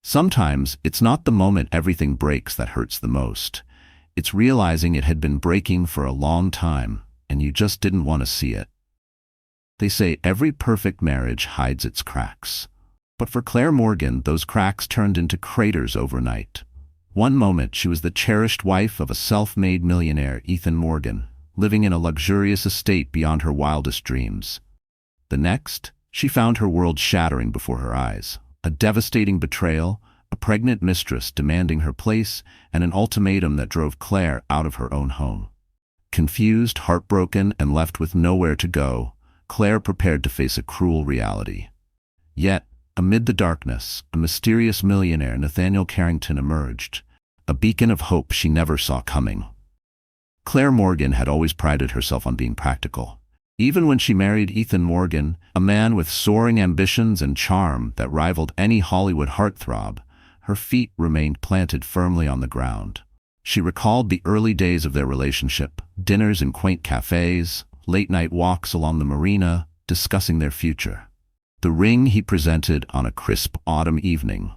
Sometimes it's not the moment everything breaks that hurts the most. It's realizing it had been breaking for a long time, and you just didn't want to see it. They say every perfect marriage hides its cracks. But for Claire Morgan, those cracks turned into craters overnight. One moment she was the cherished wife of a self-made millionaire, Ethan Morgan, living in a luxurious estate beyond her wildest dreams. The next, she found her world shattering before her eyes. A devastating betrayal, a pregnant mistress demanding her place, and an ultimatum that drove Claire out of her own home. Confused, heartbroken, and left with nowhere to go, Claire prepared to face a cruel reality. Yet, amid the darkness, a mysterious millionaire, Nathaniel Carrington, emerged, a beacon of hope she never saw coming. Claire Morgan had always prided herself on being practical. Even when she married Ethan Morgan, a man with soaring ambitions and charm that rivaled any Hollywood heartthrob, her feet remained planted firmly on the ground. She recalled the early days of their relationship, dinners in quaint cafes, late-night walks along the marina, discussing their future. The ring he presented on a crisp autumn evening.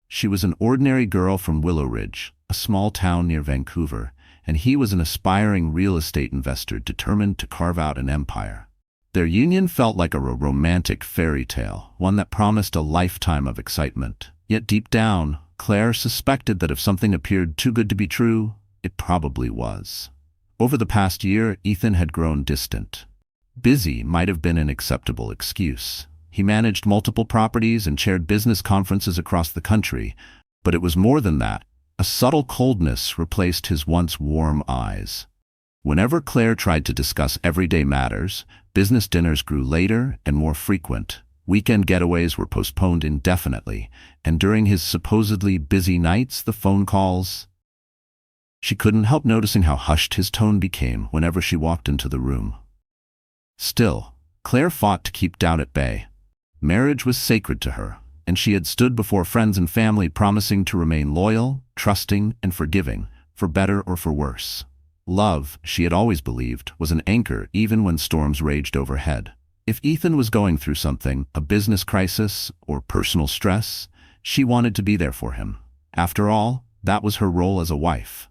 She was an ordinary girl from Willow Ridge, a small town near Vancouver, and he was an aspiring real estate investor determined to carve out an empire. Their union felt like a romantic fairy tale, one that promised a lifetime of excitement. Yet deep down, Claire suspected that if something appeared too good to be true, it probably was. Over the past year, Ethan had grown distant. Busy might have been an acceptable excuse. He managed multiple properties and chaired business conferences across the country, but it was more than that. A subtle coldness replaced his once warm eyes. Whenever Claire tried to discuss everyday matters, business dinners grew later and more frequent. Weekend getaways were postponed indefinitely, and during his supposedly busy nights, the phone calls. She couldn't help noticing how hushed his tone became whenever she walked into the room. Still, Claire fought to keep doubt at bay. Marriage was sacred to her, and she had stood before friends and family promising to remain loyal, trusting, and forgiving, for better or for worse. Love, she had always believed, was an anchor even when storms raged overhead. If Ethan was going through something, a business crisis or personal stress, she wanted to be there for him. After all, that was her role as a wife.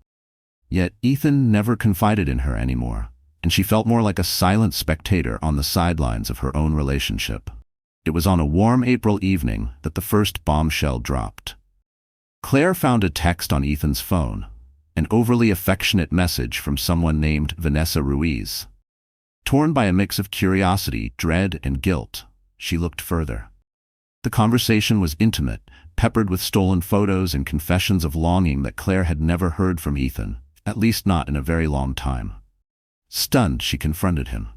Yet Ethan never confided in her anymore, and she felt more like a silent spectator on the sidelines of her own relationship. It was on a warm April evening that the first bombshell dropped. Claire found a text on Ethan's phone, an overly affectionate message from someone named Vanessa Ruiz. Torn by a mix of curiosity, dread, and guilt, she looked further. The conversation was intimate, peppered with stolen photos and confessions of longing that Claire had never heard from Ethan, at least not in a very long time. Stunned, she confronted him.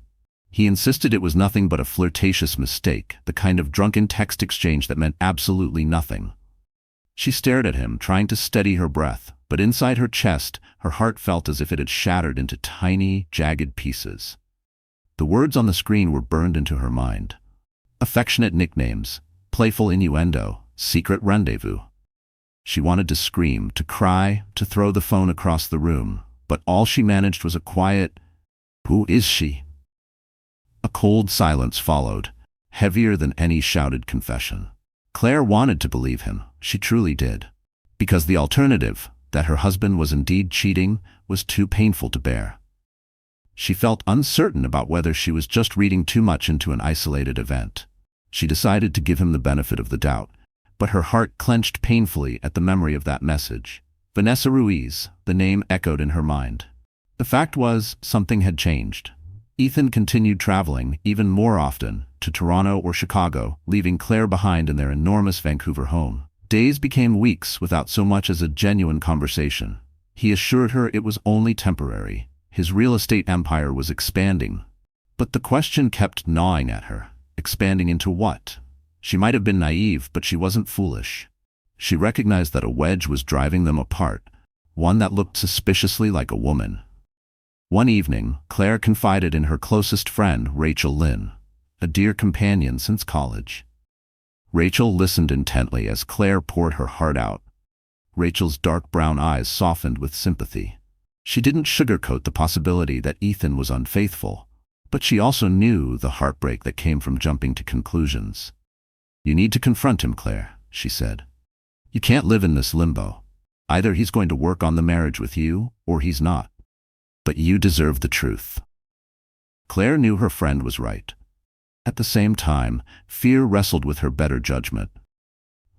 He insisted it was nothing but a flirtatious mistake, the kind of drunken text exchange that meant absolutely nothing. She stared at him, trying to steady her breath, but inside her chest, her heart felt as if it had shattered into tiny, jagged pieces. The words on the screen were burned into her mind. Affectionate nicknames, playful innuendo, secret rendezvous. She wanted to scream, to cry, to throw the phone across the room, but all she managed was a quiet, "Who is she?" A cold silence followed, heavier than any shouted confession. Claire wanted to believe him, she truly did, because the alternative, that her husband was indeed cheating, was too painful to bear. She felt uncertain about whether she was just reading too much into an isolated event. She decided to give him the benefit of the doubt, but her heart clenched painfully at the memory of that message. Vanessa Ruiz, the name echoed in her mind. The fact was, something had changed. Ethan continued traveling, even more often, to Toronto or Chicago, leaving Claire behind in their enormous Vancouver home. Days became weeks without so much as a genuine conversation. He assured her it was only temporary. His real estate empire was expanding. But the question kept gnawing at her. Expanding into what? She might have been naive, but she wasn't foolish. She recognized that a wedge was driving them apart, one that looked suspiciously like a woman. One evening, Claire confided in her closest friend, Rachel Lynn, a dear companion since college. Rachel listened intently as Claire poured her heart out. Rachel's dark brown eyes softened with sympathy. She didn't sugarcoat the possibility that Ethan was unfaithful, but she also knew the heartbreak that came from jumping to conclusions. "You need to confront him, Claire," she said. You can't live in this limbo. Either he's going to work on the marriage with you, or he's not. But you deserve the truth. Claire knew her friend was right. At the same time, fear wrestled with her better judgment.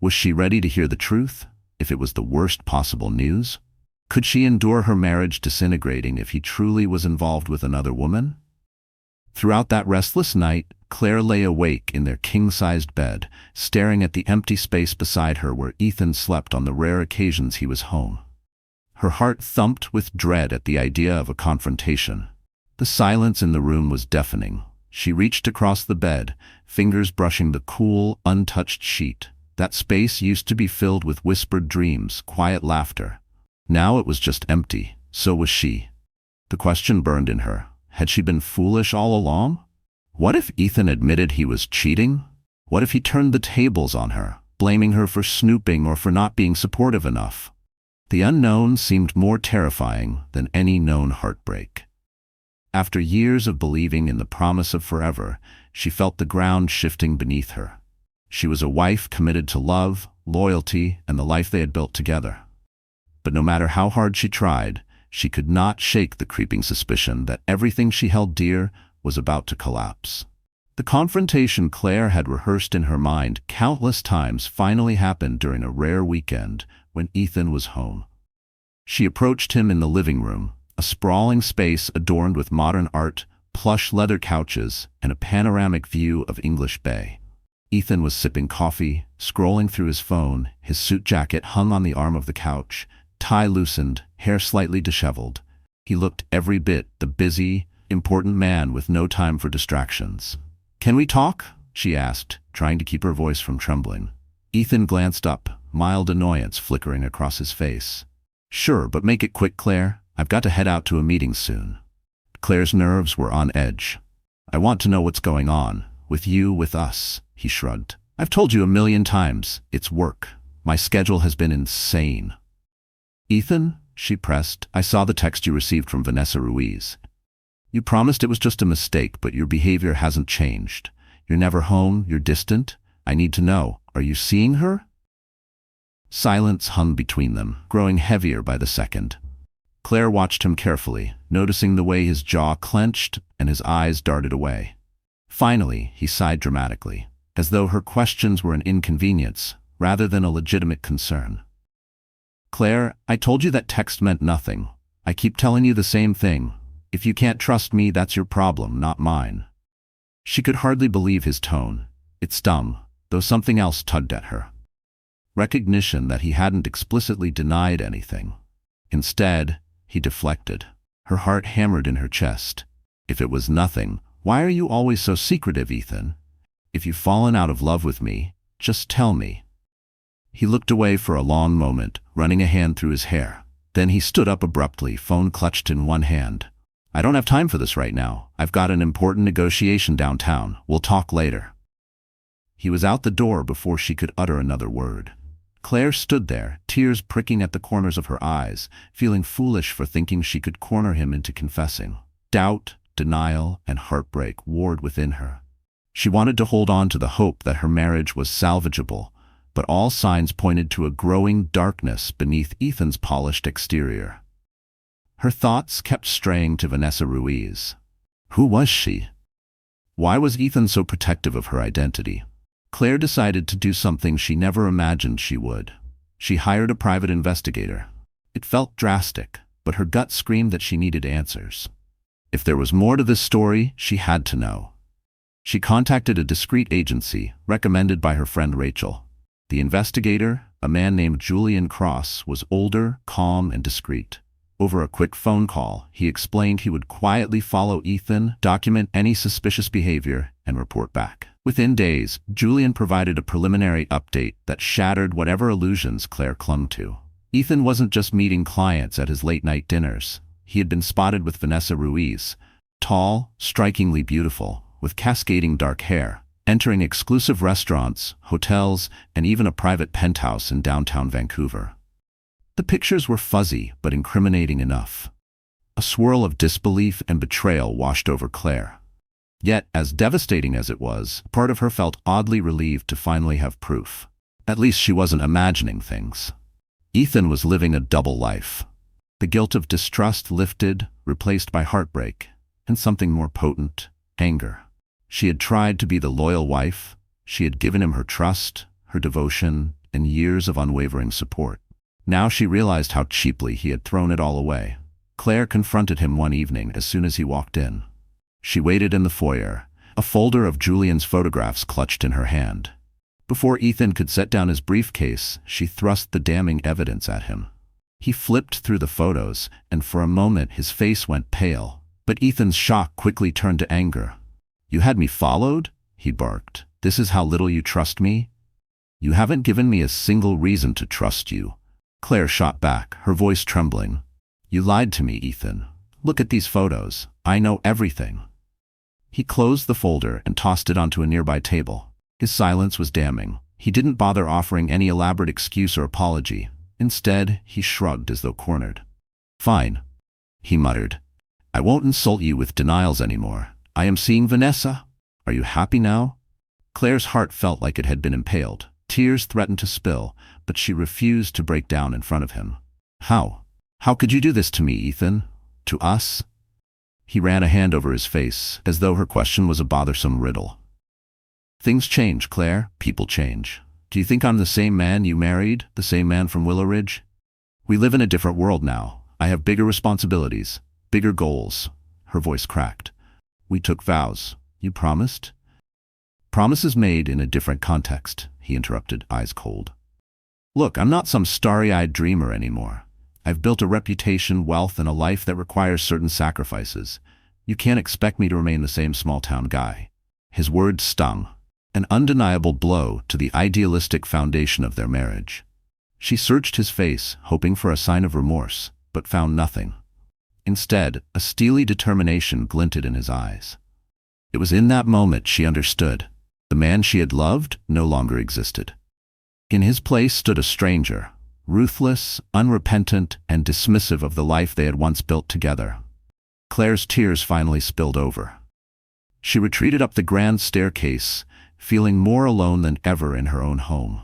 Was she ready to hear the truth, if it was the worst possible news? Could she endure her marriage disintegrating if he truly was involved with another woman? Throughout that restless night, Claire lay awake in their king-sized bed, staring at the empty space beside her where Ethan slept on the rare occasions he was home. Her heart thumped with dread at the idea of a confrontation. The silence in the room was deafening. She reached across the bed, fingers brushing the cool, untouched sheet. That space used to be filled with whispered dreams, quiet laughter. Now it was just empty. So was she. The question burned in her. Had she been foolish all along? What if Ethan admitted he was cheating? What if he turned the tables on her, blaming her for snooping or for not being supportive enough? The unknown seemed more terrifying than any known heartbreak. After years of believing in the promise of forever, she felt the ground shifting beneath her. She was a wife committed to love, loyalty, and the life they had built together. But no matter how hard she tried, she could not shake the creeping suspicion that everything she held dear was about to collapse. The confrontation Claire had rehearsed in her mind countless times finally happened during a rare weekend when Ethan was home. She approached him in the living room, a sprawling space adorned with modern art, plush leather couches, and a panoramic view of English Bay. Ethan was sipping coffee, scrolling through his phone, his suit jacket hung on the arm of the couch, tie loosened, hair slightly disheveled. He looked every bit the busy, important man with no time for distractions. "Can we talk?" she asked, trying to keep her voice from trembling. Ethan glanced up, mild annoyance flickering across his face. "Sure, but make it quick, Claire. I've got to head out to a meeting soon." Claire's nerves were on edge. "I want to know what's going on. With you, with us," he shrugged. "I've told you a million times, it's work. My schedule has been insane." "Ethan," she pressed, "I saw the text you received from Vanessa Ruiz. You promised it was just a mistake, but your behavior hasn't changed. You're never home, you're distant. I need to know, are you seeing her?" Silence hung between them, growing heavier by the second. Claire watched him carefully, noticing the way his jaw clenched and his eyes darted away. Finally, he sighed dramatically, as though her questions were an inconvenience rather than a legitimate concern. "Claire, I told you that text meant nothing. I keep telling you the same thing. If you can't trust me, that's your problem, not mine." She could hardly believe his tone. It stung, though something else tugged at her. Recognition that he hadn't explicitly denied anything. Instead, he deflected. Her heart hammered in her chest. "If it was nothing, why are you always so secretive, Ethan? If you've fallen out of love with me, just tell me." He looked away for a long moment, running a hand through his hair. Then he stood up abruptly, phone clutched in one hand. "I don't have time for this right now. I've got an important negotiation downtown. We'll talk later." He was out the door before she could utter another word. Claire stood there, tears pricking at the corners of her eyes, feeling foolish for thinking she could corner him into confessing. Doubt, denial, and heartbreak warred within her. She wanted to hold on to the hope that her marriage was salvageable, but all signs pointed to a growing darkness beneath Ethan's polished exterior. Her thoughts kept straying to Vanessa Ruiz. Who was she? Why was Ethan so protective of her identity? Claire decided to do something she never imagined she would. She hired a private investigator. It felt drastic, but her gut screamed that she needed answers. If there was more to this story, she had to know. She contacted a discreet agency, recommended by her friend Rachel. The investigator, a man named Julian Cross, was older, calm, and discreet. Over a quick phone call, he explained he would quietly follow Ethan, document any suspicious behavior, and report back. Within days, Julian provided a preliminary update that shattered whatever illusions Claire clung to. Ethan wasn't just meeting clients at his late-night dinners. He had been spotted with Vanessa Ruiz, tall, strikingly beautiful, with cascading dark hair, entering exclusive restaurants, hotels, and even a private penthouse in downtown Vancouver. The pictures were fuzzy but incriminating enough. A swirl of disbelief and betrayal washed over Claire. Yet, as devastating as it was, part of her felt oddly relieved to finally have proof. At least she wasn't imagining things. Ethan was living a double life. The guilt of distrust lifted, replaced by heartbreak, and something more potent, anger. She had tried to be the loyal wife. She had given him her trust, her devotion, and years of unwavering support. Now she realized how cheaply he had thrown it all away. Claire confronted him one evening as soon as he walked in. She waited in the foyer, a folder of Julian's photographs clutched in her hand. Before Ethan could set down his briefcase, she thrust the damning evidence at him. He flipped through the photos, and for a moment his face went pale. But Ethan's shock quickly turned to anger. "You had me followed?" he barked. "This is how little you trust me? You haven't given me a single reason to trust you." Claire shot back, her voice trembling. "You lied to me, Ethan. Look at these photos. I know everything." He closed the folder and tossed it onto a nearby table. His silence was damning. He didn't bother offering any elaborate excuse or apology. Instead, he shrugged as though cornered. "Fine," he muttered. "I won't insult you with denials anymore. I am seeing Vanessa. Are you happy now?" Claire's heart felt like it had been impaled. Tears threatened to spill, but she refused to break down in front of him. "How? How could you do this to me, Ethan? To us?" He ran a hand over his face, as though her question was a bothersome riddle. "Things change, Claire. People change. Do you think I'm the same man you married, the same man from Willow Ridge? We live in a different world now. I have bigger responsibilities, bigger goals." Her voice cracked. "We took vows. You promised?" "Promises made in a different context," he interrupted, eyes cold. "Look, I'm not some starry-eyed dreamer anymore. I've built a reputation, wealth, and a life that requires certain sacrifices. You can't expect me to remain the same small-town guy." His words stung, an undeniable blow to the idealistic foundation of their marriage. She searched his face, hoping for a sign of remorse, but found nothing. Instead, a steely determination glinted in his eyes. It was in that moment she understood. The man she had loved no longer existed. In his place stood a stranger, ruthless, unrepentant, and dismissive of the life they had once built together. Claire's tears finally spilled over. She retreated up the grand staircase, feeling more alone than ever in her own home.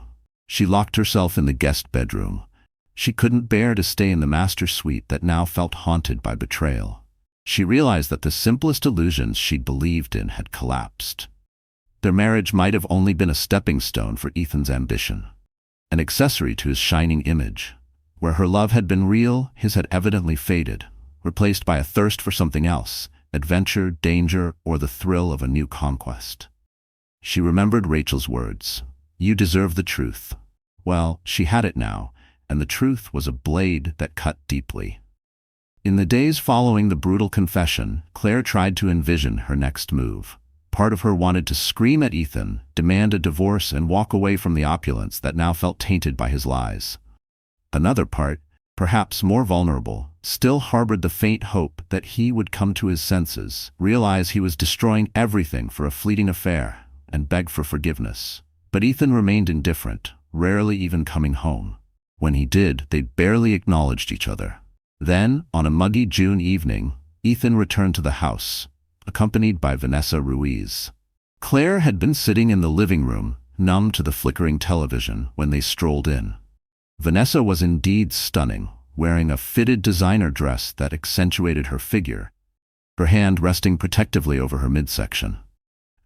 She locked herself in the guest bedroom. She couldn't bear to stay in the master suite that now felt haunted by betrayal. She realized that the simplest illusions she'd believed in had collapsed. Their marriage might have only been a stepping stone for Ethan's ambition, an accessory to his shining image. Where her love had been real, his had evidently faded, replaced by a thirst for something else, adventure, danger, or the thrill of a new conquest. She remembered Rachel's words, "You deserve the truth." Well, she had it now, and the truth was a blade that cut deeply. In the days following the brutal confession, Claire tried to envision her next move. Part of her wanted to scream at Ethan, demand a divorce, and walk away from the opulence that now felt tainted by his lies. Another part, perhaps more vulnerable, still harbored the faint hope that he would come to his senses, realize he was destroying everything for a fleeting affair, and beg for forgiveness. But Ethan remained indifferent, rarely even coming home. When he did, they barely acknowledged each other. Then, on a muggy June evening, Ethan returned to the house, accompanied by Vanessa Ruiz. Claire had been sitting in the living room, numb to the flickering television, when they strolled in. Vanessa was indeed stunning, wearing a fitted designer dress that accentuated her figure, her hand resting protectively over her midsection.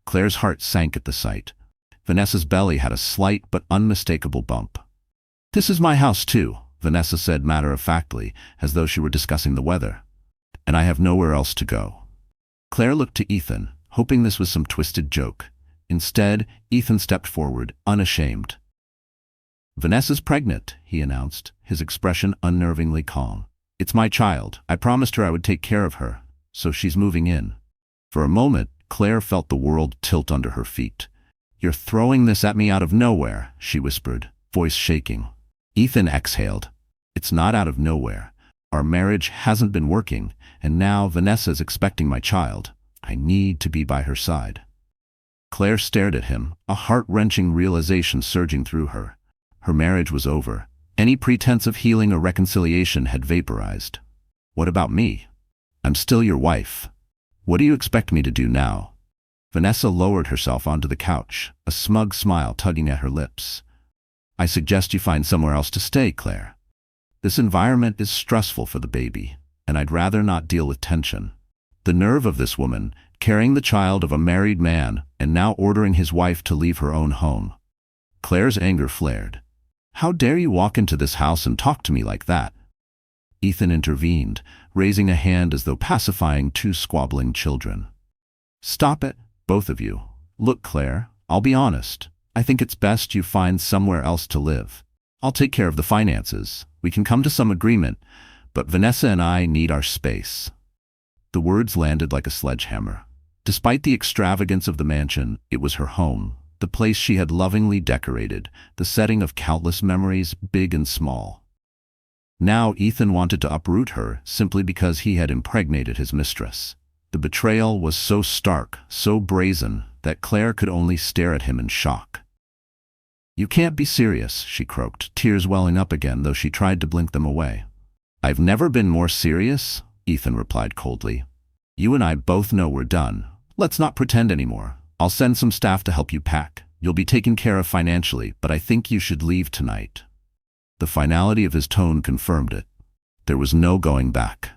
Claire's heart sank at the sight. Vanessa's belly had a slight but unmistakable bump. "This is my house too," Vanessa said matter-of-factly, as though she were discussing the weather. "And I have nowhere else to go." Claire looked to Ethan, hoping this was some twisted joke. Instead, Ethan stepped forward, unashamed. "Vanessa's pregnant," he announced, his expression unnervingly calm. "It's my child. I promised her I would take care of her, so she's moving in." For a moment, Claire felt the world tilt under her feet. "You're throwing this at me out of nowhere," she whispered, voice shaking. Ethan exhaled. "It's not out of nowhere. Our marriage hasn't been working, and now Vanessa's expecting my child. I need to be by her side." Claire stared at him, a heart-wrenching realization surging through her. Her marriage was over. Any pretense of healing or reconciliation had vaporized. "What about me? I'm still your wife. What do you expect me to do now?" Vanessa lowered herself onto the couch, a smug smile tugging at her lips. I suggest you find somewhere else to stay, Claire. This environment is stressful for the baby, and I'd rather not deal with tension. The nerve of this woman, carrying the child of a married man and now ordering his wife to leave her own home. Claire's anger flared. How dare you walk into this house and talk to me like that? Ethan intervened, raising a hand as though pacifying two squabbling children. Stop it, both of you. Look, Claire, I'll be honest. I think it's best you find somewhere else to live. I'll take care of the finances. We can come to some agreement, but Vanessa and I need our space. The words landed like a sledgehammer. Despite the extravagance of the mansion, it was her home, the place she had lovingly decorated, the setting of countless memories, big and small. Now Ethan wanted to uproot her simply because he had impregnated his mistress. The betrayal was so stark, so brazen, that Claire could only stare at him in shock. You can't be serious, she croaked, tears welling up again though she tried to blink them away. I've never been more serious, Ethan replied coldly. You and I both know we're done. Let's not pretend anymore. I'll send some staff to help you pack. You'll be taken care of financially, but I think you should leave tonight. The finality of his tone confirmed it. There was no going back.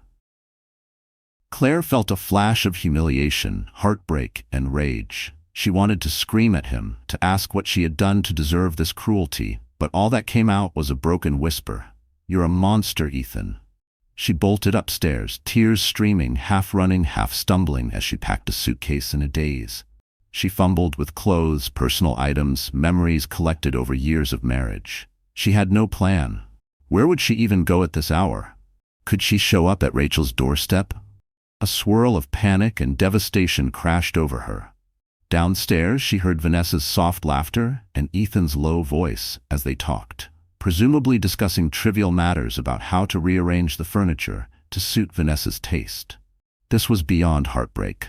Claire felt a flash of humiliation, heartbreak, and rage. She wanted to scream at him, to ask what she had done to deserve this cruelty, but all that came out was a broken whisper. You're a monster, Ethan. She bolted upstairs, tears streaming, half running, half stumbling as she packed a suitcase in a daze. She fumbled with clothes, personal items, memories collected over years of marriage. She had no plan. Where would she even go at this hour? Could she show up at Rachel's doorstep? A swirl of panic and devastation crashed over her. Downstairs, she heard Vanessa's soft laughter and Ethan's low voice as they talked, presumably discussing trivial matters about how to rearrange the furniture to suit Vanessa's taste. This was beyond heartbreak.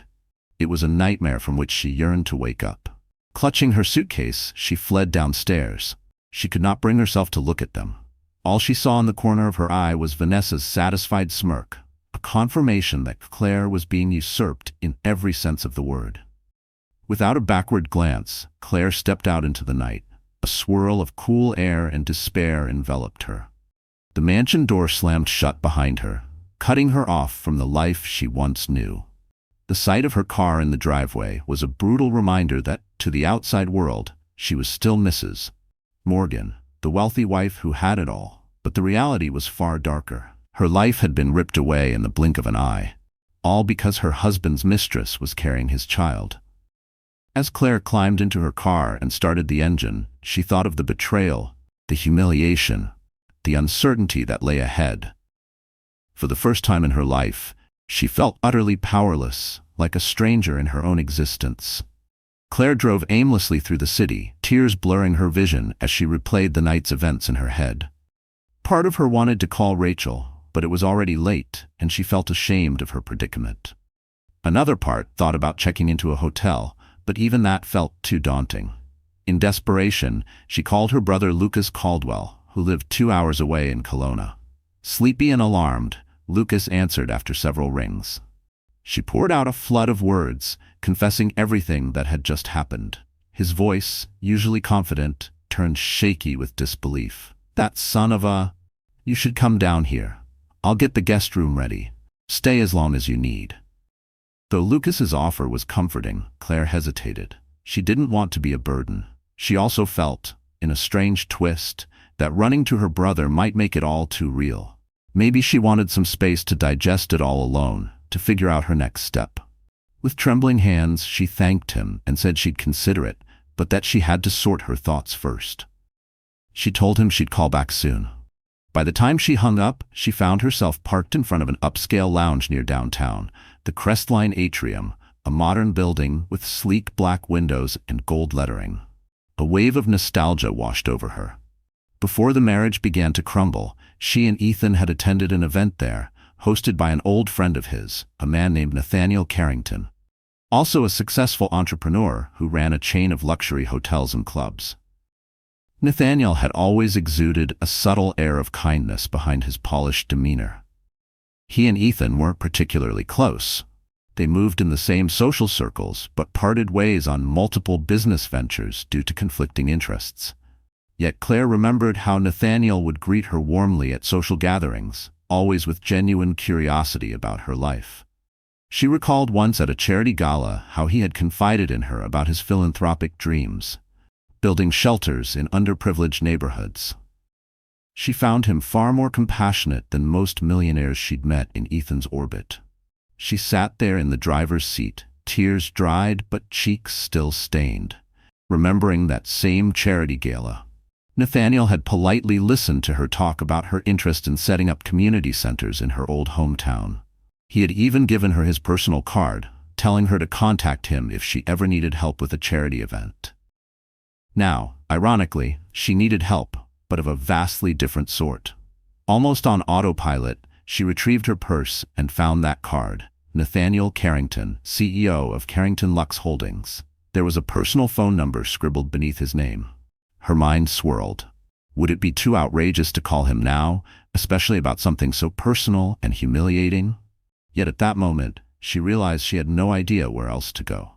It was a nightmare from which she yearned to wake up. Clutching her suitcase, she fled downstairs. She could not bring herself to look at them. All she saw in the corner of her eye was Vanessa's satisfied smirk, a confirmation that Claire was being usurped in every sense of the word. Without a backward glance, Claire stepped out into the night. A swirl of cool air and despair enveloped her. The mansion door slammed shut behind her, cutting her off from the life she once knew. The sight of her car in the driveway was a brutal reminder that, to the outside world, she was still Mrs. Morgan, the wealthy wife who had it all. But the reality was far darker. Her life had been ripped away in the blink of an eye, all because her husband's mistress was carrying his child. As Claire climbed into her car and started the engine, she thought of the betrayal, the humiliation, the uncertainty that lay ahead. For the first time in her life, she felt utterly powerless, like a stranger in her own existence. Claire drove aimlessly through the city, tears blurring her vision as she replayed the night's events in her head. Part of her wanted to call Rachel, but it was already late, and she felt ashamed of her predicament. Another part thought about checking into a hotel, but even that felt too daunting. In desperation, she called her brother Lucas Caldwell, who lived 2 hours away in Kelowna. Sleepy and alarmed, Lucas answered after several rings. She poured out a flood of words, confessing everything that had just happened. His voice, usually confident, turned shaky with disbelief. That son of a... You should come down here. I'll get the guest room ready. Stay as long as you need. Though Lucas's offer was comforting, Claire hesitated. She didn't want to be a burden. She also felt, in a strange twist, that running to her brother might make it all too real. Maybe she wanted some space to digest it all alone, to figure out her next step. With trembling hands, she thanked him and said she'd consider it, but that she had to sort her thoughts first. She told him she'd call back soon. By the time she hung up, she found herself parked in front of an upscale lounge near downtown, the Crestline Atrium, a modern building with sleek black windows and gold lettering. A wave of nostalgia washed over her. Before the marriage began to crumble, she and Ethan had attended an event there, hosted by an old friend of his, a man named Nathaniel Carrington, also a successful entrepreneur who ran a chain of luxury hotels and clubs. Nathaniel had always exuded a subtle air of kindness behind his polished demeanor. He and Ethan weren't particularly close. They moved in the same social circles, but parted ways on multiple business ventures due to conflicting interests. Yet Claire remembered how Nathaniel would greet her warmly at social gatherings, always with genuine curiosity about her life. She recalled once at a charity gala how he had confided in her about his philanthropic dreams, building shelters in underprivileged neighborhoods. She found him far more compassionate than most millionaires she'd met in Ethan's orbit. She sat there in the driver's seat, tears dried but cheeks still stained, remembering that same charity gala. Nathaniel had politely listened to her talk about her interest in setting up community centers in her old hometown. He had even given her his personal card, telling her to contact him if she ever needed help with a charity event. Now, ironically, she needed help, but of a vastly different sort. Almost on autopilot, she retrieved her purse and found that card. Nathaniel Carrington, CEO of Carrington Lux Holdings. There was a personal phone number scribbled beneath his name. Her mind swirled. Would it be too outrageous to call him now, especially about something so personal and humiliating? Yet at that moment, she realized she had no idea where else to go.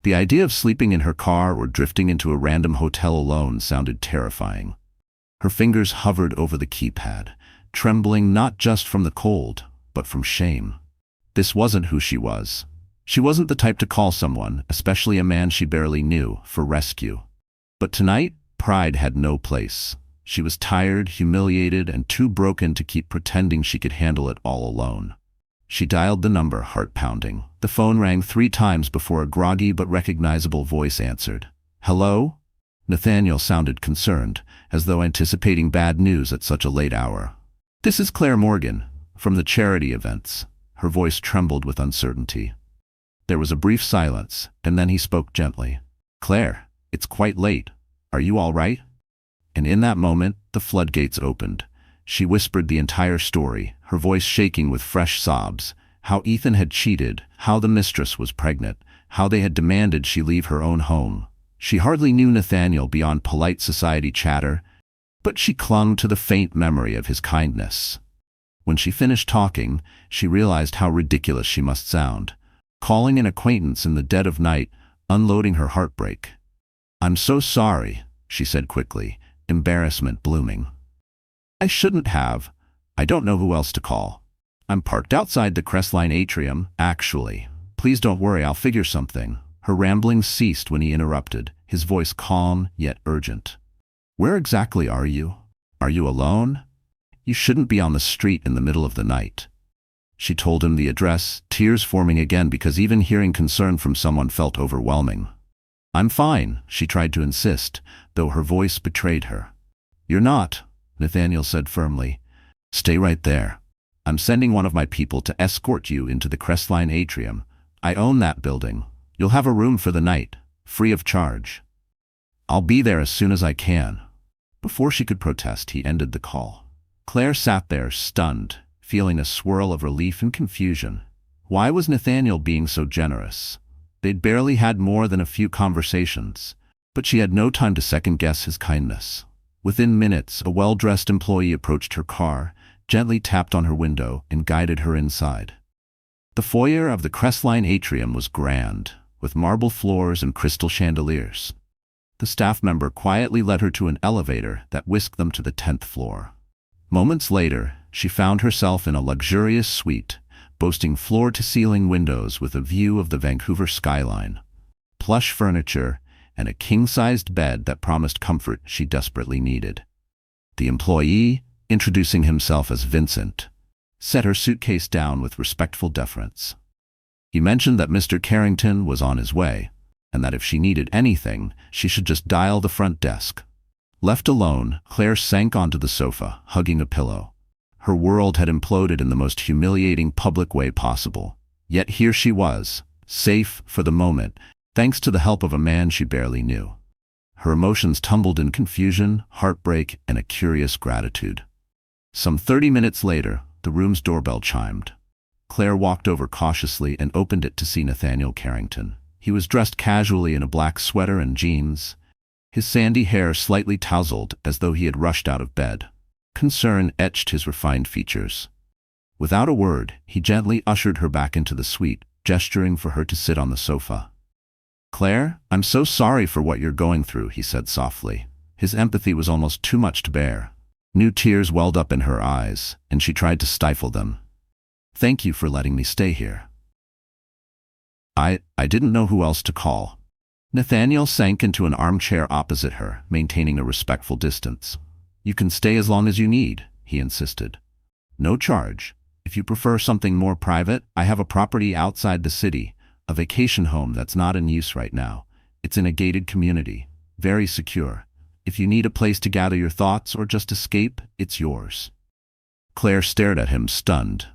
The idea of sleeping in her car or drifting into a random hotel alone sounded terrifying. Her fingers hovered over the keypad, trembling not just from the cold, but from shame. This wasn't who she was. She wasn't the type to call someone, especially a man she barely knew, for rescue. But tonight, pride had no place. She was tired, humiliated, and too broken to keep pretending she could handle it all alone. She dialed the number, heart pounding. The phone rang 3 times before a groggy but recognizable voice answered. "Hello?" Nathaniel sounded concerned, as though anticipating bad news at such a late hour. "This is Claire Morgan, from the charity events." Her voice trembled with uncertainty. There was a brief silence, and then he spoke gently. "Claire, it's quite late. Are you all right?" And in that moment, the floodgates opened. She whispered the entire story, her voice shaking with fresh sobs. How Ethan had cheated, how the mistress was pregnant, how they had demanded she leave her own home. She hardly knew Nathaniel beyond polite society chatter, but she clung to the faint memory of his kindness. When she finished talking, she realized how ridiculous she must sound, calling an acquaintance in the dead of night, unloading her heartbreak. "I'm so sorry," she said quickly, embarrassment blooming. "I shouldn't have. I don't know who else to call. I'm parked outside the Crestline atrium, actually. Please don't worry, I'll figure something." Her ramblings ceased when he interrupted, his voice calm yet urgent. "Where exactly are you? Are you alone? You shouldn't be on the street in the middle of the night." She told him the address, tears forming again because even hearing concern from someone felt overwhelming. "I'm fine," she tried to insist, though her voice betrayed her. "You're not," Nathaniel said firmly. "Stay right there. I'm sending one of my people to escort you into the Crestline atrium. I own that building. You'll have a room for the night, free of charge. I'll be there as soon as I can." Before she could protest, he ended the call. Claire sat there, stunned, feeling a swirl of relief and confusion. Why was Nathaniel being so generous? They'd barely had more than a few conversations, but she had no time to second-guess his kindness. Within minutes, a well-dressed employee approached her car, gently tapped on her window, and guided her inside. The foyer of the Crestline atrium was grand, with marble floors and crystal chandeliers. The staff member quietly led her to an elevator that whisked them to the 10th floor. Moments later, she found herself in a luxurious suite, boasting floor-to-ceiling windows with a view of the Vancouver skyline, plush furniture, and a king-sized bed that promised comfort she desperately needed. The employee, introducing himself as Vincent, set her suitcase down with respectful deference. He mentioned that Mr. Carrington was on his way, and that if she needed anything, she should just dial the front desk. Left alone, Claire sank onto the sofa, hugging a pillow. Her world had imploded in the most humiliating public way possible. Yet here she was, safe for the moment, thanks to the help of a man she barely knew. Her emotions tumbled in confusion, heartbreak, and a curious gratitude. Some 30 minutes later, the room's doorbell chimed. Claire walked over cautiously and opened it to see Nathaniel Carrington. He was dressed casually in a black sweater and jeans, his sandy hair slightly tousled as though he had rushed out of bed. Concern etched his refined features. Without a word, he gently ushered her back into the suite, gesturing for her to sit on the sofa. "Claire, I'm so sorry for what you're going through," he said softly, His empathy was almost too much to bear. New tears welled up in her eyes, and she tried to stifle them. "Thank you for letting me stay here. I didn't know who else to call." Nathaniel sank into an armchair opposite her, maintaining a respectful distance. "You can stay as long as you need," he insisted. "No charge. If you prefer something more private, I have a property outside the city, a vacation home that's not in use right now. It's in a gated community, very secure. If you need a place to gather your thoughts or just escape, it's yours." Claire stared at him, stunned.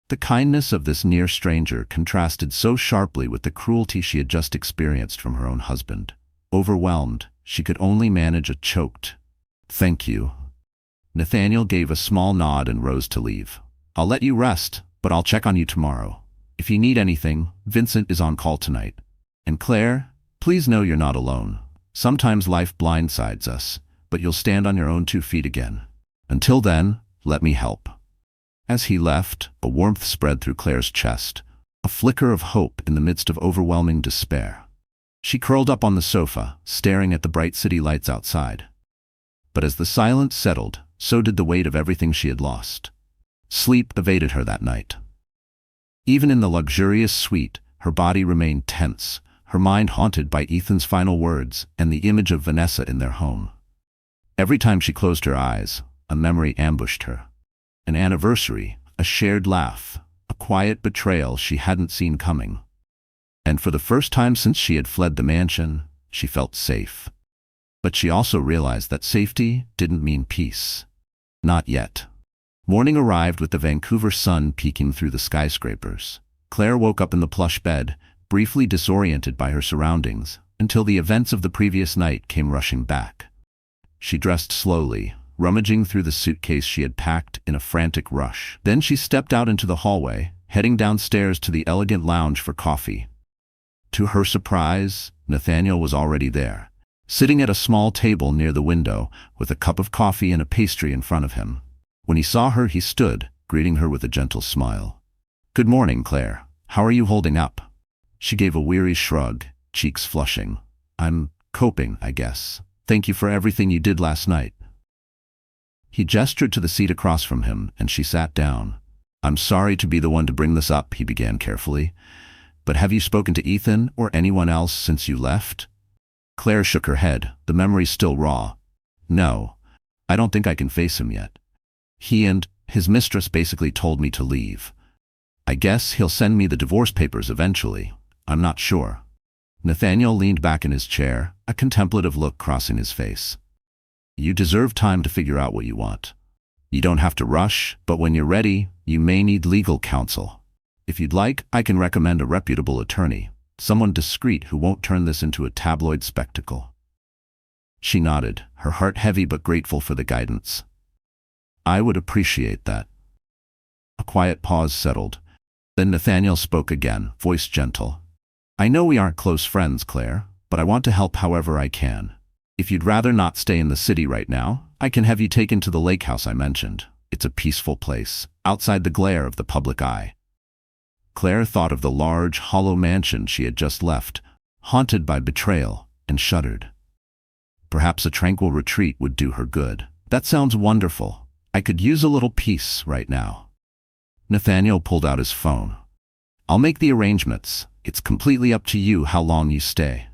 The kindness of this near stranger contrasted so sharply with the cruelty she had just experienced from her own husband. Overwhelmed, she could only manage a choked, "Thank you." Nathaniel gave a small nod and rose to leave. "I'll let you rest, but I'll check on you tomorrow. If you need anything, Vincent is on call tonight. And Claire, please know you're not alone. Sometimes life blindsides us, but you'll stand on your own 2 feet again. Until then, let me help." As he left, a warmth spread through Claire's chest, a flicker of hope in the midst of overwhelming despair. She curled up on the sofa, staring at the bright city lights outside. But as the silence settled, so did the weight of everything she had lost. Sleep evaded her that night. Even in the luxurious suite, her body remained tense, her mind haunted by Ethan's final words and the image of Vanessa in their home. Every time she closed her eyes, a memory ambushed her. An anniversary, a shared laugh, a quiet betrayal she hadn't seen coming. And for the first time since she had fled the mansion, she felt safe. But she also realized that safety didn't mean peace. Not yet. Morning arrived with the Vancouver sun peeking through the skyscrapers. Claire woke up in the plush bed, briefly disoriented by her surroundings, until the events of the previous night came rushing back. She dressed slowly, rummaging through the suitcase she had packed in a frantic rush. Then she stepped out into the hallway, heading downstairs to the elegant lounge for coffee. To her surprise, Nathaniel was already there, sitting at a small table near the window, with a cup of coffee and a pastry in front of him. When he saw her, he stood, greeting her with a gentle smile. "Good morning, Claire. How are you holding up?" She gave a weary shrug, cheeks flushing. "I'm coping, I guess. Thank you for everything you did last night." He gestured to the seat across from him, and she sat down. "I'm sorry to be the one to bring this up," he began carefully. "But have you spoken to Ethan or anyone else since you left?" Claire shook her head, the memory still raw. "No, I don't think I can face him yet. He and his mistress basically told me to leave. I guess he'll send me the divorce papers eventually. I'm not sure." Nathaniel leaned back in his chair, a contemplative look crossing his face. "You deserve time to figure out what you want. You don't have to rush, but when you're ready, you may need legal counsel. If you'd like, I can recommend a reputable attorney, someone discreet who won't turn this into a tabloid spectacle." She nodded, her heart heavy but grateful for the guidance. "I would appreciate that." A quiet pause settled. Then Nathaniel spoke again, voice gentle. "I know we aren't close friends, Claire, but I want to help however I can. If you'd rather not stay in the city right now, I can have you taken to the lake house I mentioned. It's a peaceful place, outside the glare of the public eye." Claire thought of the large, hollow mansion she had just left, haunted by betrayal, and shuddered. Perhaps a tranquil retreat would do her good. "That sounds wonderful. I could use a little peace right now." Nathaniel pulled out his phone. "I'll make the arrangements. It's completely up to you how long you stay."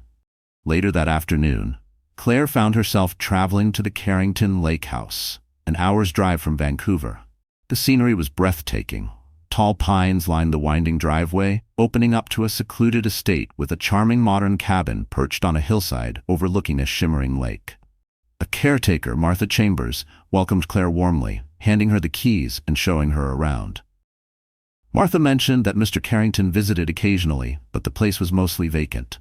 Later that afternoon, Claire found herself traveling to the Carrington Lake House, an hour's drive from Vancouver. The scenery was breathtaking. Tall pines lined the winding driveway, opening up to a secluded estate with a charming modern cabin perched on a hillside overlooking a shimmering lake. A caretaker, Martha Chambers, welcomed Claire warmly, handing her the keys and showing her around. Martha mentioned that Mr. Carrington visited occasionally, but the place was mostly vacant.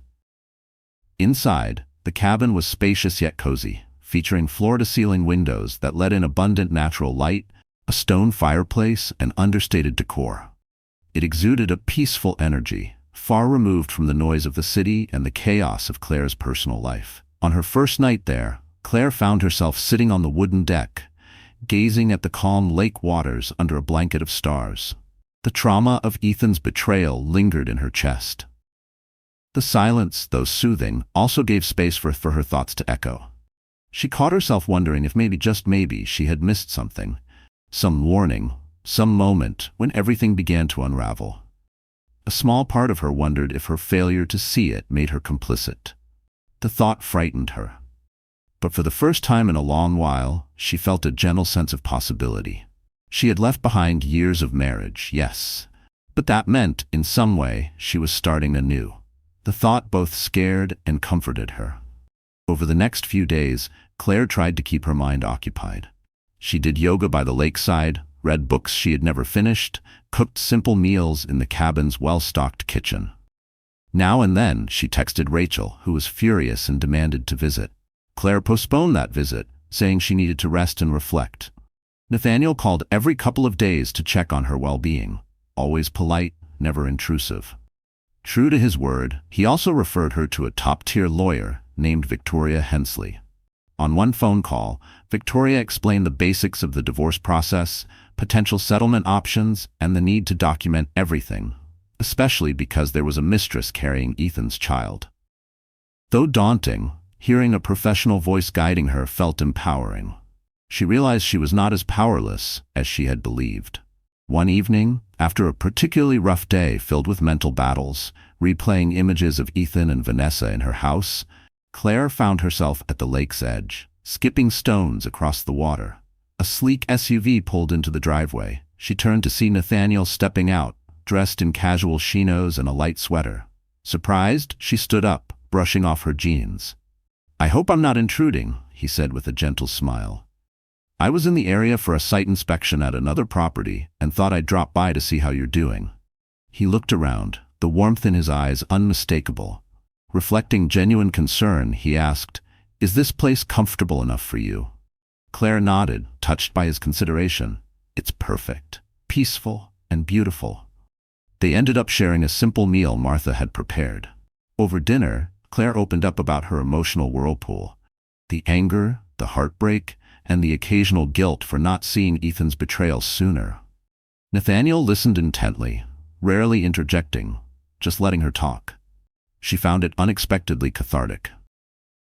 Inside, the cabin was spacious yet cozy, featuring floor-to-ceiling windows that let in abundant natural light, a stone fireplace, and understated decor. It exuded a peaceful energy, far removed from the noise of the city and the chaos of Claire's personal life. On her first night there, Claire found herself sitting on the wooden deck, gazing at the calm lake waters under a blanket of stars. The trauma of Ethan's betrayal lingered in her chest. The silence, though soothing, also gave space for her thoughts to echo. She caught herself wondering if maybe, just maybe, she had missed something. Some warning, some moment when everything began to unravel. A small part of her wondered if her failure to see it made her complicit. The thought frightened her. But for the first time in a long while, she felt a gentle sense of possibility. She had left behind years of marriage, yes, but that meant, in some way, she was starting anew. The thought both scared and comforted her. Over the next few days, Claire tried to keep her mind occupied. She did yoga by the lakeside, read books she had never finished, cooked simple meals in the cabin's well-stocked kitchen. Now and then, she texted Rachel, who was furious and demanded to visit. Claire postponed that visit, saying she needed to rest and reflect. Nathaniel called every couple of days to check on her well-being, always polite, never intrusive. True to his word, he also referred her to a top-tier lawyer named Victoria Hensley. On one phone call, Victoria explained the basics of the divorce process, potential settlement options, and the need to document everything, especially because there was a mistress carrying Ethan's child. Though daunting, hearing a professional voice guiding her felt empowering. She realized she was not as powerless as she had believed. One evening, after a particularly rough day filled with mental battles, replaying images of Ethan and Vanessa in her house, Claire found herself at the lake's edge, skipping stones across the water. A sleek SUV pulled into the driveway. She turned to see Nathaniel stepping out, dressed in casual chinos and a light sweater. Surprised, she stood up, brushing off her jeans. "I hope I'm not intruding," he said with a gentle smile. "I was in the area for a site inspection at another property and thought I'd drop by to see how you're doing." He looked around, the warmth in his eyes unmistakable. Reflecting genuine concern, he asked, "Is this place comfortable enough for you?" Claire nodded, touched by his consideration. "It's perfect, peaceful, and beautiful." They ended up sharing a simple meal Martha had prepared. Over dinner, Claire opened up about her emotional whirlpool. The anger, the heartbreak, and the occasional guilt for not seeing Ethan's betrayal sooner. Nathaniel listened intently, rarely interjecting, just letting her talk. She found it unexpectedly cathartic.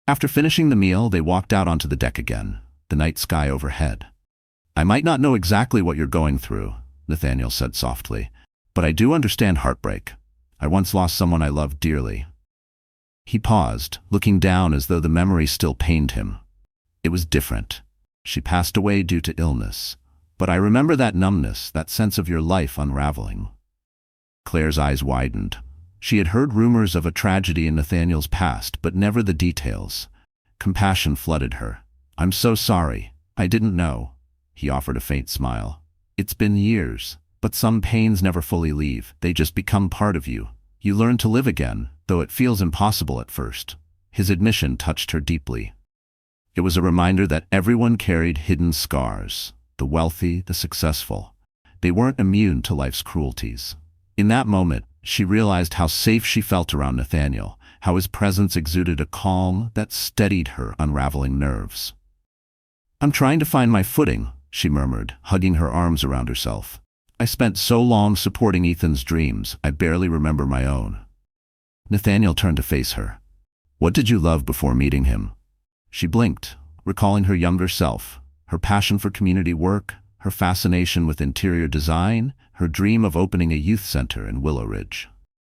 After finishing the meal, they walked out onto the deck again, the night sky overhead. "I might not know exactly what you're going through," Nathaniel said softly, "but I do understand heartbreak. I once lost someone I loved dearly." He paused, looking down as though the memory still pained him. "It was different. She passed away due to illness. But I remember that numbness, that sense of your life unraveling." Claire's eyes widened. She had heard rumors of a tragedy in Nathaniel's past, but never the details. Compassion flooded her. "I'm so sorry. I didn't know." He offered a faint smile. "It's been years, but some pains never fully leave. They just become part of you. You learn to live again, though it feels impossible at first." His admission touched her deeply. It was a reminder that everyone carried hidden scars, the wealthy, the successful. They weren't immune to life's cruelties. In that moment, she realized how safe she felt around Nathaniel, how his presence exuded a calm that steadied her unraveling nerves. "I'm trying to find my footing," she murmured, hugging her arms around herself. "I spent so long supporting Ethan's dreams, I barely remember my own." Nathaniel turned to face her. "What did you love before meeting him?" She blinked, recalling her younger self, her passion for community work, her fascination with interior design, her dream of opening a youth center in Willow Ridge.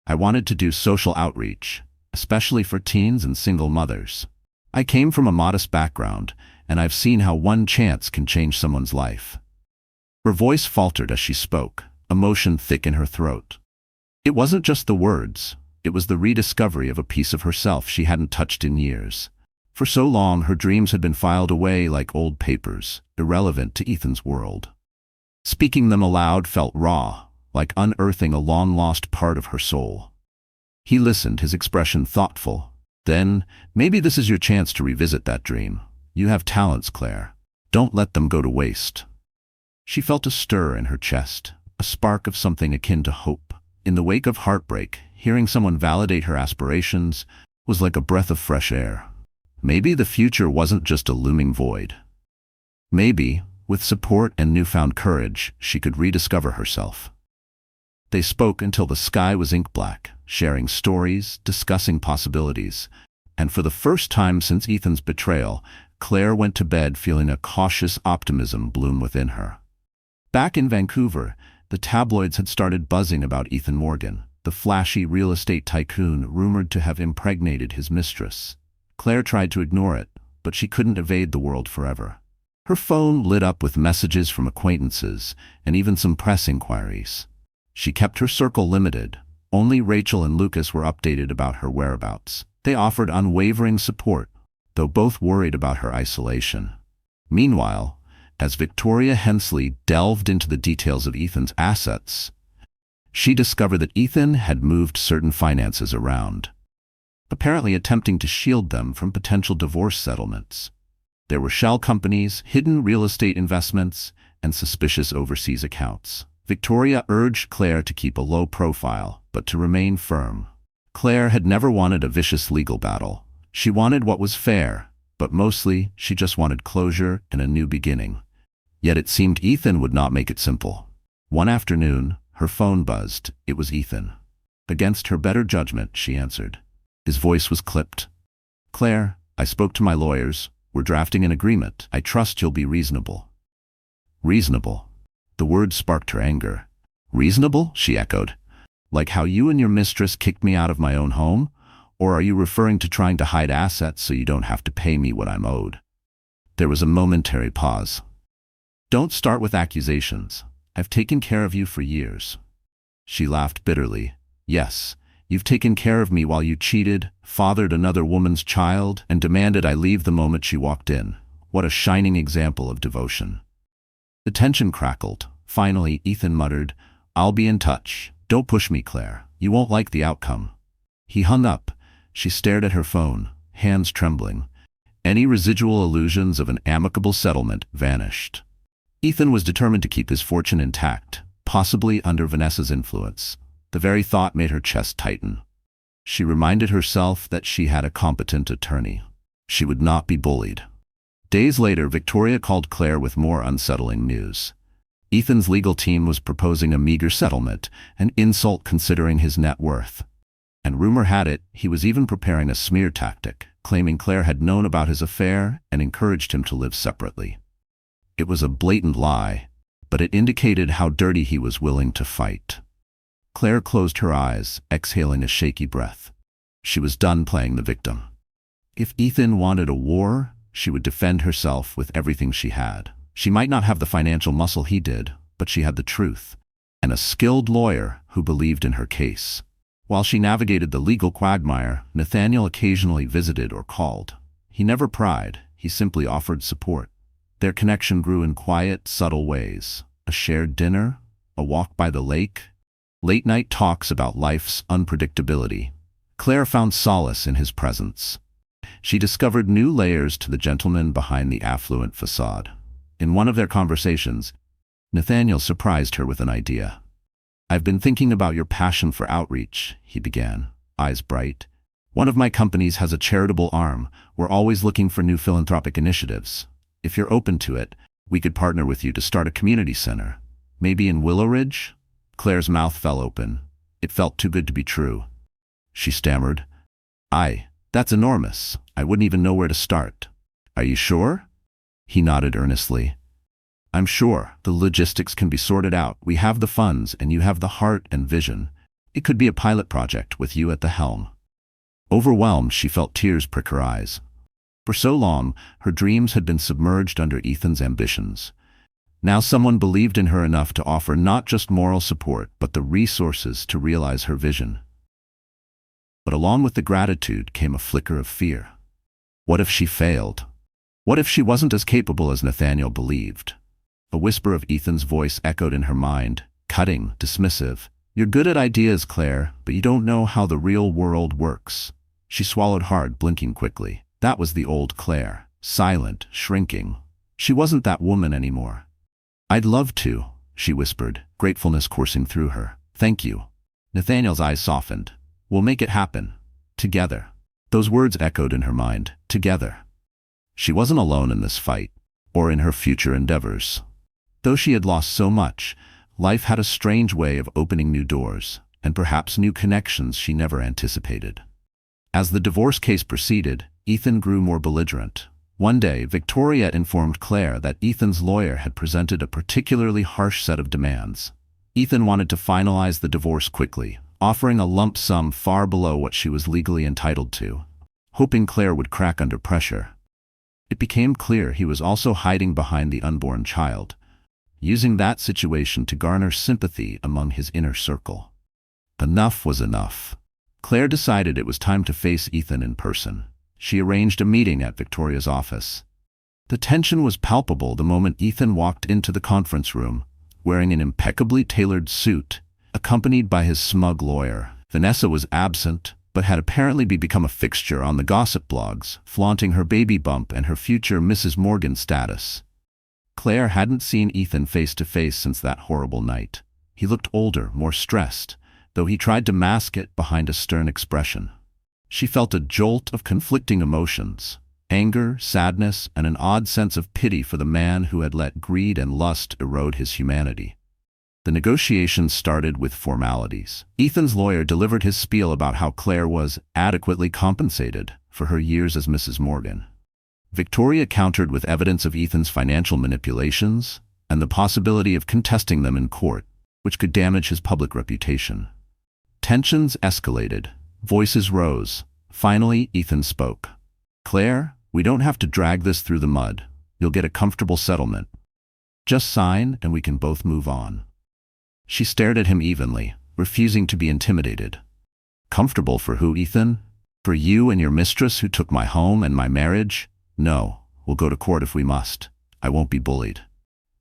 "I wanted to do social outreach, especially for teens and single mothers. I came from a modest background, and I've seen how one chance can change someone's life." Her voice faltered as she spoke, emotion thick in her throat. It wasn't just the words, it was the rediscovery of a piece of herself she hadn't touched in years. For so long, her dreams had been filed away like old papers, irrelevant to Ethan's world. Speaking them aloud felt raw, like unearthing a long-lost part of her soul. He listened, his expression thoughtful. "Then, maybe this is your chance to revisit that dream. You have talents, Claire. Don't let them go to waste." She felt a stir in her chest, a spark of something akin to hope. In the wake of heartbreak, hearing someone validate her aspirations was like a breath of fresh air. Maybe the future wasn't just a looming void. Maybe, with support and newfound courage, she could rediscover herself. They spoke until the sky was ink black, sharing stories, discussing possibilities, and for the first time since Ethan's betrayal, Claire went to bed feeling a cautious optimism bloom within her. Back in Vancouver, the tabloids had started buzzing about Ethan Morgan, the flashy real estate tycoon rumored to have impregnated his mistress. Claire tried to ignore it, but she couldn't evade the world forever. Her phone lit up with messages from acquaintances and even some press inquiries. She kept her circle limited. Only Rachel and Lucas were updated about her whereabouts. They offered unwavering support, though both worried about her isolation. Meanwhile, as Victoria Hensley delved into the details of Ethan's assets, she discovered that Ethan had moved certain finances around, apparently attempting to shield them from potential divorce settlements. There were shell companies, hidden real estate investments, and suspicious overseas accounts. Victoria urged Claire to keep a low profile, but to remain firm. Claire had never wanted a vicious legal battle. She wanted what was fair, but mostly she just wanted closure and a new beginning. Yet it seemed Ethan would not make it simple. One afternoon, her phone buzzed. It was Ethan. Against her better judgment, she answered. His voice was clipped. "Claire, I spoke to my lawyers. We're drafting an agreement. I trust you'll be reasonable." Reasonable? The word sparked her anger. Reasonable? She echoed. Like how you and your mistress kicked me out of my own home? Or are you referring to trying to hide assets so you don't have to pay me what I'm owed? There was a momentary pause. Don't start with accusations. I've taken care of you for years. She laughed bitterly. Yes, you've taken care of me while you cheated, fathered another woman's child, and demanded I leave the moment she walked in. What a shining example of devotion. The tension crackled. Finally, Ethan muttered, "I'll be in touch. Don't push me, Claire. You won't like the outcome." He hung up. She stared at her phone, hands trembling. Any residual illusions of an amicable settlement vanished. Ethan was determined to keep his fortune intact, possibly under Vanessa's influence. The very thought made her chest tighten. She reminded herself that she had a competent attorney. She would not be bullied. Days later, Victoria called Claire with more unsettling news. Ethan's legal team was proposing a meager settlement, an insult considering his net worth. And rumor had it, he was even preparing a smear tactic, claiming Claire had known about his affair and encouraged him to live separately. It was a blatant lie, but it indicated how dirty he was willing to fight. Claire closed her eyes, exhaling a shaky breath. She was done playing the victim. If Ethan wanted a war, she would defend herself with everything she had. She might not have the financial muscle he did, but she had the truth, and a skilled lawyer who believed in her case. While she navigated the legal quagmire, Nathaniel occasionally visited or called. He never pried, he simply offered support. Their connection grew in quiet, subtle ways. A shared dinner, a walk by the lake, late-night talks about life's unpredictability. Claire found solace in his presence. She discovered new layers to the gentleman behind the affluent facade. In one of their conversations, Nathaniel surprised her with an idea. "I've been thinking about your passion for outreach," he began, eyes bright. "One of my companies has a charitable arm. We're always looking for new philanthropic initiatives. If you're open to it, we could partner with you to start a community center. Maybe in Willow Ridge?" Claire's mouth fell open. It felt too good to be true. She stammered, That's enormous. I wouldn't even know where to start." "Are you sure?" He nodded earnestly. "I'm sure. The logistics can be sorted out. We have the funds, and you have the heart and vision. It could be a pilot project with you at the helm." Overwhelmed, she felt tears prick her eyes. For so long, her dreams had been submerged under Ethan's ambitions. Now someone believed in her enough to offer not just moral support, but the resources to realize her vision. But along with the gratitude came a flicker of fear. What if she failed? What if she wasn't as capable as Nathaniel believed? A whisper of Ethan's voice echoed in her mind, cutting, dismissive. "You're good at ideas, Claire, but you don't know how the real world works." She swallowed hard, blinking quickly. That was the old Claire, silent, shrinking. She wasn't that woman anymore. "I'd love to," she whispered, gratefulness coursing through her. "Thank you." Nathaniel's eyes softened. "We'll make it happen. Together." Those words echoed in her mind. Together. She wasn't alone in this fight, or in her future endeavors. Though she had lost so much, life had a strange way of opening new doors, and perhaps new connections she never anticipated. As the divorce case proceeded, Ethan grew more belligerent. One day, Victoria informed Claire that Ethan's lawyer had presented a particularly harsh set of demands. Ethan wanted to finalize the divorce quickly, offering a lump sum far below what she was legally entitled to, hoping Claire would crack under pressure. It became clear he was also hiding behind the unborn child, using that situation to garner sympathy among his inner circle. Enough was enough. Claire decided it was time to face Ethan in person. She arranged a meeting at Victoria's office. The tension was palpable the moment Ethan walked into the conference room, wearing an impeccably tailored suit, accompanied by his smug lawyer. Vanessa was absent, but had apparently become a fixture on the gossip blogs, flaunting her baby bump and her future Mrs. Morgan status. Claire hadn't seen Ethan face to face since that horrible night. He looked older, more stressed, though he tried to mask it behind a stern expression. She felt a jolt of conflicting emotions: anger, sadness, and an odd sense of pity for the man who had let greed and lust erode his humanity. The negotiations started with formalities. Ethan's lawyer delivered his spiel about how Claire was adequately compensated for her years as Mrs. Morgan. Victoria countered with evidence of Ethan's financial manipulations and the possibility of contesting them in court, which could damage his public reputation. Tensions escalated. Voices rose. Finally, Ethan spoke. "Claire, we don't have to drag this through the mud. You'll get a comfortable settlement. Just sign and we can both move on." She stared at him evenly, refusing to be intimidated. "Comfortable for who, Ethan? For you and your mistress who took my home and my marriage? No, we'll go to court if we must. I won't be bullied."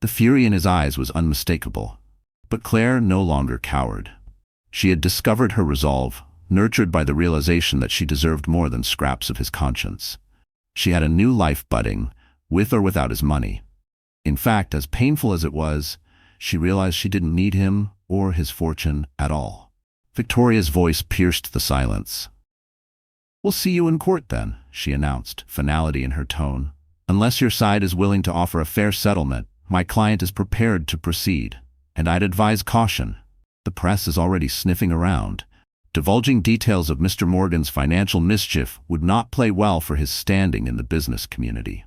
The fury in his eyes was unmistakable. But Claire no longer cowered. She had discovered her resolve, nurtured by the realization that she deserved more than scraps of his conscience. She had a new life budding, with or without his money. In fact, as painful as it was, she realized she didn't need him or his fortune at all. Victoria's voice pierced the silence. "We'll see you in court then," she announced, finality in her tone. "Unless your side is willing to offer a fair settlement, my client is prepared to proceed, and I'd advise caution. The press is already sniffing around. Divulging details of Mr. Morgan's financial mischief would not play well for his standing in the business community."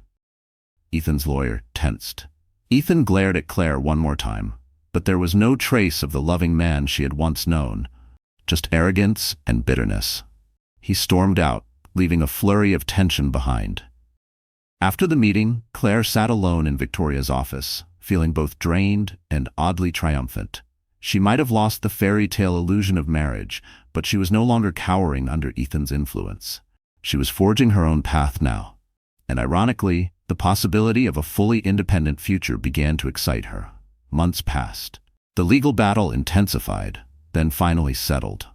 Ethan's lawyer tensed. Ethan glared at Claire one more time, but there was no trace of the loving man she had once known, just arrogance and bitterness. He stormed out, leaving a flurry of tension behind. After the meeting, Claire sat alone in Victoria's office, feeling both drained and oddly triumphant. She might have lost the fairy tale illusion of marriage, but she was no longer cowering under Ethan's influence. She was forging her own path now. And ironically, the possibility of a fully independent future began to excite her. Months passed. The legal battle intensified, then finally settled.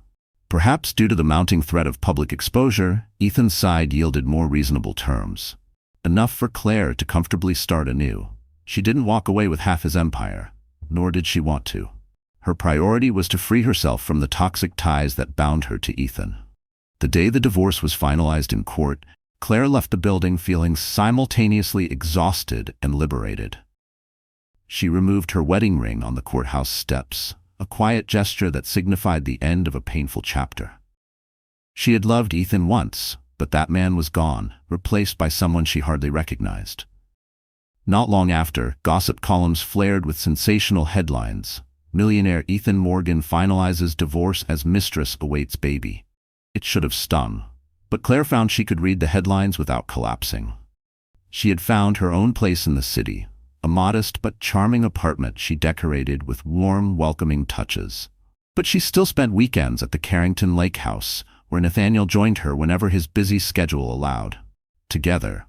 Perhaps due to the mounting threat of public exposure, Ethan's side yielded more reasonable terms. Enough for Claire to comfortably start anew. She didn't walk away with half his empire, nor did she want to. Her priority was to free herself from the toxic ties that bound her to Ethan. The day the divorce was finalized in court, Claire left the building feeling simultaneously exhausted and liberated. She removed her wedding ring on the courthouse steps, a quiet gesture that signified the end of a painful chapter. She had loved Ethan once, but that man was gone, replaced by someone she hardly recognized. Not long after, gossip columns flared with sensational headlines. Millionaire Ethan Morgan finalizes divorce as mistress awaits baby. It should have stung, but Claire found she could read the headlines without collapsing. She had found her own place in the city, a modest but charming apartment she decorated with warm, welcoming touches. But she still spent weekends at the Carrington Lake House, where Nathaniel joined her whenever his busy schedule allowed. Together,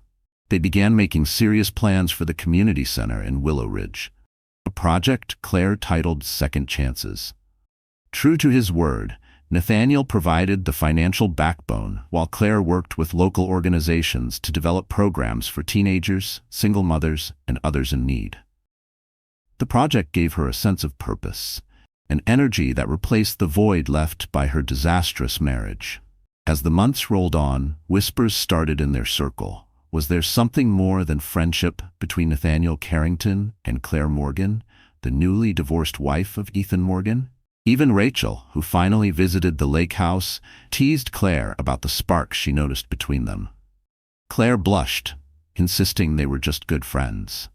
they began making serious plans for the community center in Willow Ridge, a project Claire titled Second Chances. True to his word, Nathaniel provided the financial backbone, while Claire worked with local organizations to develop programs for teenagers, single mothers, and others in need. The project gave her a sense of purpose, an energy that replaced the void left by her disastrous marriage. As the months rolled on, whispers started in their circle. Was there something more than friendship between Nathaniel Carrington and Claire Morgan, the newly divorced wife of Ethan Morgan? Even Rachel, who finally visited the lake house, teased Claire about the spark she noticed between them. Claire blushed, insisting they were just good friends.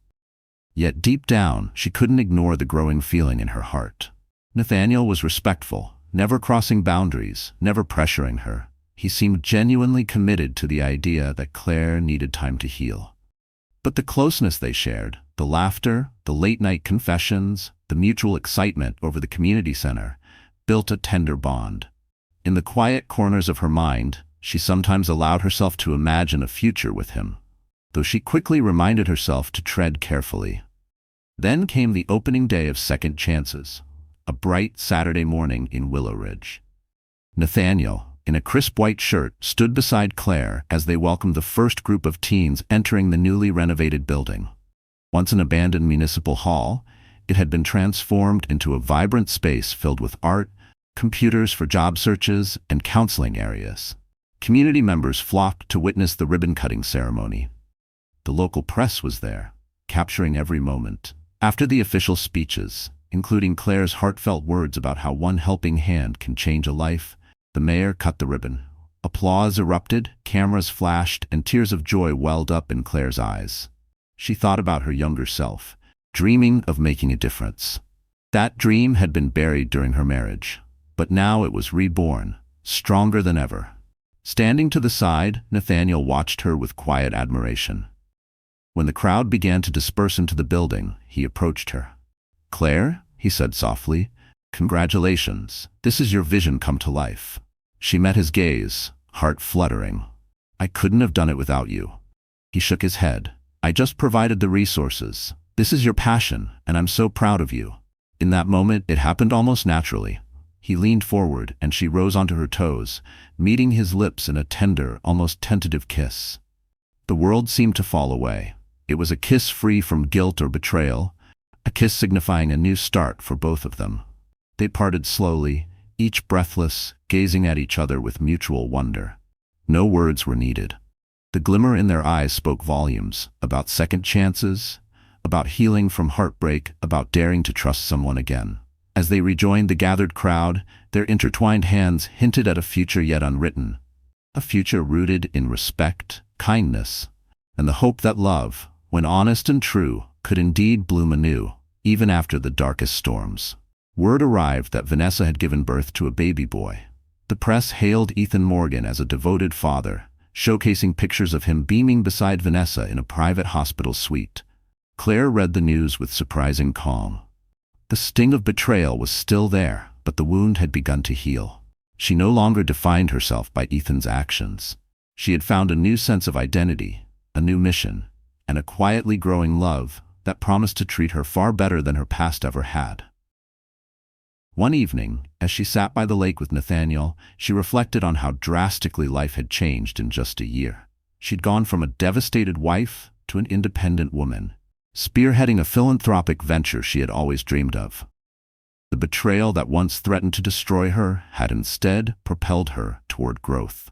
Yet deep down, she couldn't ignore the growing feeling in her heart. Nathaniel was respectful, never crossing boundaries, never pressuring her. He seemed genuinely committed to the idea that Claire needed time to heal. But the closeness they shared, the laughter, the late-night confessions, the mutual excitement over the community center, built a tender bond. In the quiet corners of her mind, she sometimes allowed herself to imagine a future with him, though she quickly reminded herself to tread carefully. Then came the opening day of Second Chances, a bright Saturday morning in Willow Ridge. Nathaniel, in a crisp white shirt, stood beside Claire as they welcomed the first group of teens entering the newly renovated building. Once an abandoned municipal hall, it had been transformed into a vibrant space filled with art, computers for job searches, and counseling areas. Community members flocked to witness the ribbon-cutting ceremony. The local press was there, capturing every moment. After the official speeches, including Claire's heartfelt words about how one helping hand can change a life, the mayor cut the ribbon. Applause erupted, cameras flashed, and tears of joy welled up in Claire's eyes. She thought about her younger self, dreaming of making a difference. That dream had been buried during her marriage, but now it was reborn, stronger than ever. Standing to the side, Nathaniel watched her with quiet admiration. When the crowd began to disperse into the building, he approached her. "Claire," he said softly, "congratulations. This is your vision come to life." She met his gaze, heart fluttering. "I couldn't have done it without you." He shook his head. "I just provided the resources. This is your passion, and I'm so proud of you." In that moment, it happened almost naturally. He leaned forward, and she rose onto her toes, meeting his lips in a tender, almost tentative kiss. The world seemed to fall away. It was a kiss free from guilt or betrayal, a kiss signifying a new start for both of them. They parted slowly, each breathless, gazing at each other with mutual wonder. No words were needed. The glimmer in their eyes spoke volumes about second chances, about healing from heartbreak, about daring to trust someone again. As they rejoined the gathered crowd, their intertwined hands hinted at a future yet unwritten, a future rooted in respect, kindness, and the hope that love, when honest and true, could indeed bloom anew, even after the darkest storms. Word arrived that Vanessa had given birth to a baby boy. The press hailed Ethan Morgan as a devoted father, showcasing pictures of him beaming beside Vanessa in a private hospital suite. Claire read the news with surprising calm. The sting of betrayal was still there, but the wound had begun to heal. She no longer defined herself by Ethan's actions. She had found a new sense of identity, a new mission, and a quietly growing love that promised to treat her far better than her past ever had. One evening, as she sat by the lake with Nathaniel, she reflected on how drastically life had changed in just a year. She'd gone from a devastated wife to an independent woman, spearheading a philanthropic venture she had always dreamed of. The betrayal that once threatened to destroy her had instead propelled her toward growth.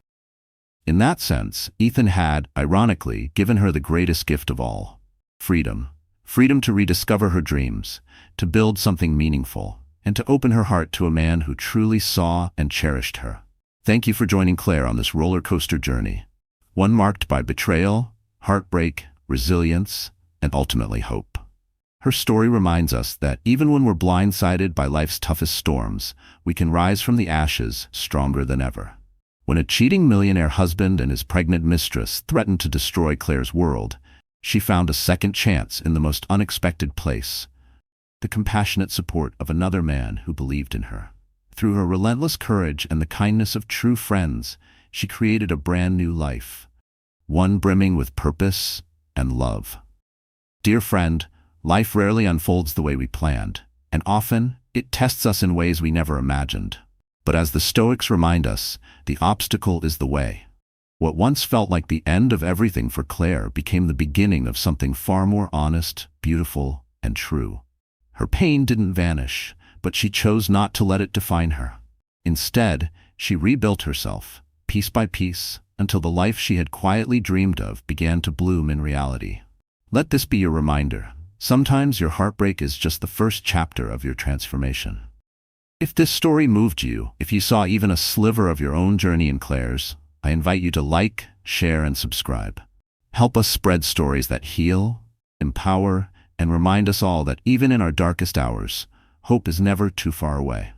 In that sense, Ethan had, ironically, given her the greatest gift of all: freedom. Freedom to rediscover her dreams, to build something meaningful, and to open her heart to a man who truly saw and cherished her. Thank you for joining Claire on this roller coaster journey, one marked by betrayal, heartbreak, resilience, and ultimately hope. Her story reminds us that even when we're blindsided by life's toughest storms, we can rise from the ashes stronger than ever. When a cheating millionaire husband and his pregnant mistress threatened to destroy Claire's world, she found a second chance in the most unexpected place: the compassionate support of another man who believed in her. Through her relentless courage and the kindness of true friends, she created a brand new life, one brimming with purpose and love. Dear friend, life rarely unfolds the way we planned, and often it tests us in ways we never imagined. But as the Stoics remind us, the obstacle is the way. What once felt like the end of everything for Claire became the beginning of something far more honest, beautiful, and true. Her pain didn't vanish, but she chose not to let it define her. Instead, she rebuilt herself, piece by piece, until the life she had quietly dreamed of began to bloom in reality. Let this be your reminder. Sometimes your heartbreak is just the first chapter of your transformation. If this story moved you, if you saw even a sliver of your own journey in Claire's, I invite you to like, share, and subscribe. Help us spread stories that heal, empower, and remind us all that even in our darkest hours, hope is never too far away.